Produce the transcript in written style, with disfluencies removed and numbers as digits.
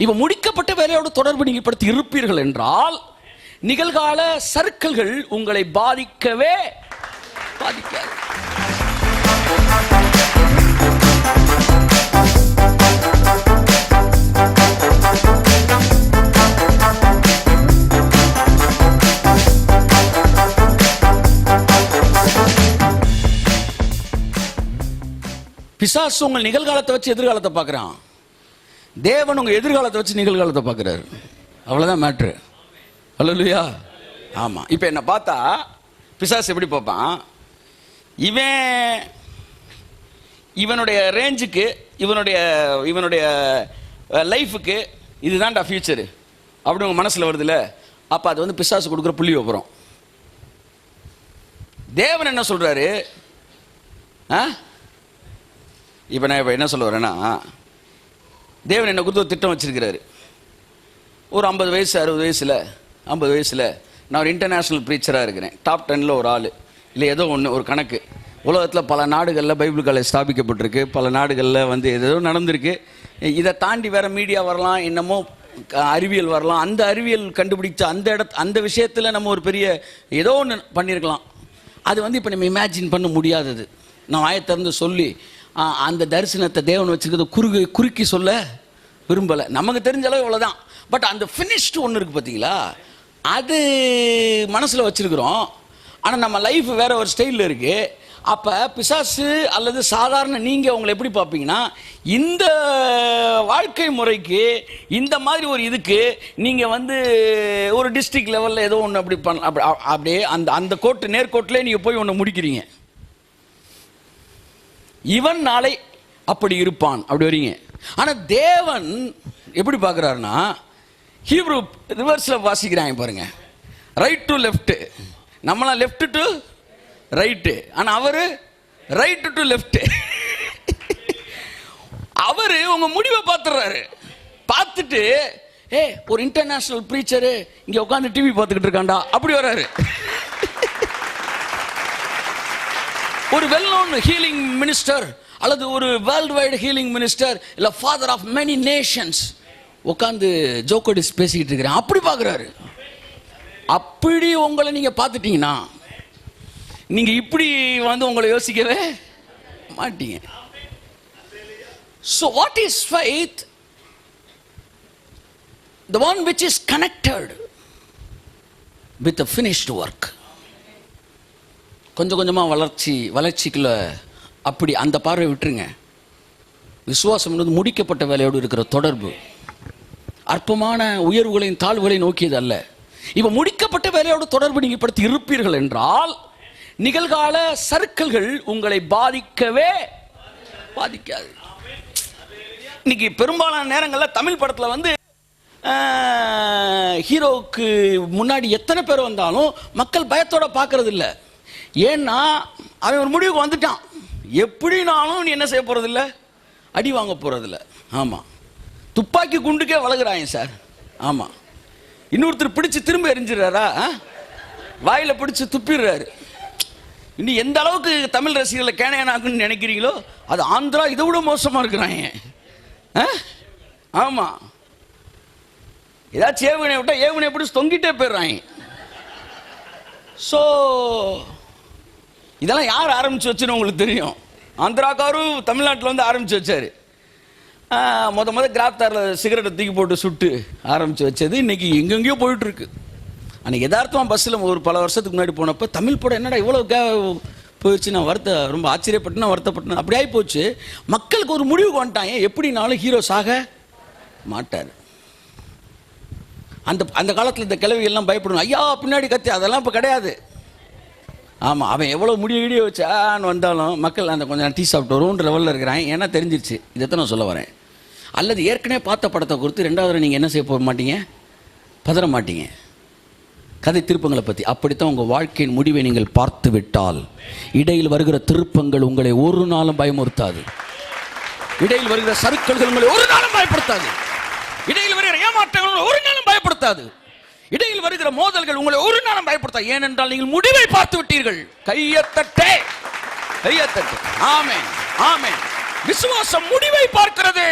இப்ப முடிக்கப்பட்ட வேலையோடு தொடர்பு நீங்கள் படுத்தி இருப்பீர்கள் என்றால் நிகழ்கால சர்க்கிள்கள் உங்களை பாதிக்கவே பாதிக்காது. பிசாசு உங்கள் நிகழ்காலத்தை வச்சு எதிர்காலத்தை பார்க்குறான். தேவன் உங்கள் எதிர்காலத்தை வச்சு நிகழ்காலத்தை பார்க்குறாரு. அவ்வளோதான் மேட்ரு. அல்லேலூயா. ஆமாம். இப்போ என்னை பார்த்தா பிசாசு எப்படி பார்ப்பான்? இவனுடைய ரேஞ்சுக்கு, இவனுடைய லைஃபுக்கு இதுதான்டா ஃபியூச்சரு அப்படி உங்கள் மனசில் வருதுல்ல, அப்போ அது வந்து பிசாசு கொடுக்குற புள்ளி வைப்புறோம். தேவன் என்ன சொல்கிறாரு? இப்போ நான் இப்போ என்ன சொல்ல வரேன்னா, தேவன் என்னை குறித்து ஒரு திட்டம் வச்சிருக்கிறாரு. ஒரு 50 வயசு 60 வயசில் 50 வயசில் நான் ஒரு இன்டர்நேஷ்னல் ப்ரீச்சராக இருக்கிறேன். டாப் 10ல் ஒரு ஆள் இல்லை, ஏதோ ஒன்று ஒரு கணக்கு. உலகத்தில் பல நாடுகளில் பைபிள் காலேஜ் ஸ்தாபிக்கப்பட்டிருக்கு, பல நாடுகளில் வந்து ஏதோ நடந்திருக்கு. இதை தாண்டி வேறு மீடியா வரலாம், என்னமோ அறிவியல் வரலாம். அந்த அறிவியல் கண்டுபிடிச்ச அந்த விஷயத்தில் நம்ம ஒரு பெரிய ஏதோ ஒன்று பண்ணியிருக்கலாம். அது வந்து இப்போ நம்ம இமேஜின் பண்ண முடியாதது. நான் ஆயத்திறந்து சொல்லி அந்த தரிசனத்தை தேவன் வச்சுருக்கிறது குறுக்கி சொல்ல விரும்பலை. நமக்கு தெரிஞ்ச அளவு இவ்வளோதான். பட் அந்த ஃபினிஷ்டு ஒன்று இருக்குது பார்த்தீங்களா, அது மனசில் வச்சுருக்குறோம். ஆனால் நம்ம லைஃப் வேற ஒரு ஸ்டைலில் இருக்குது. அப்போ பிசாசு அல்லது சாதாரண நீங்கள் உங்களை எப்படி பார்ப்பீங்கன்னா, இந்த வாழ்க்கை முறைக்கு இந்த மாதிரி ஒரு இதுக்கு நீங்கள் வந்து ஒரு டிஸ்ட்ரிக்ட் லெவலில் ஏதோ ஒன்று அப்படி அப்படியே அந்த கோட்டு நேர்கோட்டிலே நீங்கள் போய் ஒன்று முடிக்கிறீங்க. இவன் நாளை அப்படி இருப்பான் அப்படி வரீங்க. ஆனால் தேவன் எப்படி பார்க்குறாருன்னா, ஹீப்ரூ ரிவர்ஸில் வாசிக்கிறாங்க பாருங்க. ரைட் டு லெஃப்ட், நம்மளாம் லெஃப்ட் டு ரைட்டு, ஆனால் அவர் ரைட்டு டு லெஃப்ட். அவர் உங்க முடிவை பார்த்துடுறாரு. பார்த்துட்டு ஒரு இன்டர்நேஷனல் ப்ரீச்சரு இங்கே உட்காந்து டிவி பார்த்துக்கிட்டு இருக்காண்டா அப்படி வர்றாரு. ஒரு வெல் நோன் ஹீலிங் மினிஸ்டர் அல்லது ஒரு வேர்ல்டு வைடு ஹீலிங் மினிஸ்டர் இல்லை ஃபாதர் ஆஃப் மெனி நேஷன்ஸ் உட்காந்து ஜோக்கோடிஸ் பேசிக்கிட்டு இருக்கிறேன் அப்படி பார்க்குறாரு. அப்படி உங்களை நீங்கள் பார்த்துட்டீங்கன்னா நீங்கள் இப்படி வந்து உங்களை யோசிக்கவே மாட்டீங்க. So what is faith? The one which is connected with the finished work. கொஞ்சம் கொஞ்சமாக வளர்ச்சிக்குள்ள அப்படி அந்த பார்வை விட்டுருங்க. விசுவாசம் என்பது முடிக்கப்பட்ட வேலையோடு இருக்கிற தொடர்பு, அற்பமான உயர்வுகளையும் தாழ்வுகளையும் நோக்கியது அல்ல. இப்போ முடிக்கப்பட்ட வேலையோடு தொடர்பு நீங்கள் படுத்தி இருப்பீர்கள் என்றால் நிகழ்கால சர்க்கிள்கள் உங்களை பாதிக்கவே பாதிக்காது. இன்னைக்கு பெரும்பாலான நேரங்களில் தமிழ் படத்தில் வந்து ஹீரோவுக்கு முன்னாடி எத்தனை பேர் வந்தாலும் மக்கள் பயத்தோட பார்க்கறது இல்லை. ஏன்னா அவன் ஒரு முடிவுக்கு வந்துட்டான். எப்படினாலும் நீ என்ன செய்ய போறதில்ல, அடி வாங்க போறதில்ல. ஆமாம், துப்பாக்கி குண்டுக்கே வளர்குறாங்க சார். ஆமாம், இன்னொருத்தர் பிடிச்சு திரும்ப எரிஞ்சிடறாரா, வாயில பிடிச்சு துப்பிடுறாரு. இன்னும் எந்த அளவுக்கு தமிழ் ரசிகர்களை கேனையனாக்குன்னு நினைக்கிறீங்களோ அது ஆந்திரா இதை விட மோசமாக இருக்கிறாங்க. ஆமாம், ஏதாச்சும் ஏவுகணை விட்டா ஏவுகணை பிடிச்சி தொங்கிட்டே போயிடுறாங்க. ஸோ இதெல்லாம் யார் ஆரம்பித்து வச்சுன்னு உங்களுக்கு தெரியும். ஆந்திராக்காரும் தமிழ்நாட்டில் வந்து ஆரம்பித்து வச்சார். முத கிராப்தாரில் சிகரெட்டை தூக்கி போட்டு சுட்டு ஆரம்பித்து வச்சது இன்னைக்கு எங்கெங்கேயோ போயிட்டுருக்கு. அன்றைக்கி யதார்த்தமாக பஸ்ஸில் ஒரு பல வருஷத்துக்கு முன்னாடி போனப்போ தமிழ் படம் என்னடா இவ்வளோ போயிடுச்சு, நான் ரொம்ப ஆச்சரியப்பட்டேன், வருத்தப்பட்டேன். அப்படி ஆகி போச்சு. மக்களுக்கு ஒரு முடிவுக்கு வந்துட்டாங்க, எப்படினாலும் ஹீரோ சாக மாட்டார். அந்த காலத்தில் இந்த கிழவிகள்லாம் பயப்படணும், ஐயா பின்னாடி கத்தி, அதெல்லாம் இப்போ கிடையாது. ஆமாம், அவன் எவ்வளோ முடிய வச்சான்னு வந்தாலும் மக்கள் அந்த கொஞ்சம் டீ சாப்பிட்டு வரும்ன்ற லெவலில் இருக்கிறான். ஏன்னா தெரிஞ்சிருச்சு. இதைத்தான் நான் சொல்ல வரேன். அல்லது ஏற்கனவே பார்த்த படத்தை குறித்து ரெண்டாவது நீங்கள் என்ன செய்ய போக மாட்டீங்க, பதற மாட்டீங்க. கதை திருப்பங்களை பற்றி அப்படித்தான் உங்கள் வாழ்க்கையின் முடிவை நீங்கள் பார்த்து விட்டால் இடையில் வருகிற திருப்பங்கள் உங்களை ஒரு நாளும் பயமுறுத்தாது. இடையில் வருகிற சறுக்கல்கள் உங்களை ஒரு நாளும் பயப்படுத்தாது. இடையில் வருகிற ஏமாற்றங்கள் ஒரு நாளும் பயப்படுத்தாது. இடையில் வருகிற மோதல்கள் உங்களை ஒரு நாளும் பயப்படுத்தாது. ஏனென்றால் நீங்கள் முடிவை பார்த்து விட்டீர்கள். கையத்தட்டே, கையத்தட்டு. ஆமென், ஆமென். விசுவாசம் முடிவை பார்க்கிறது.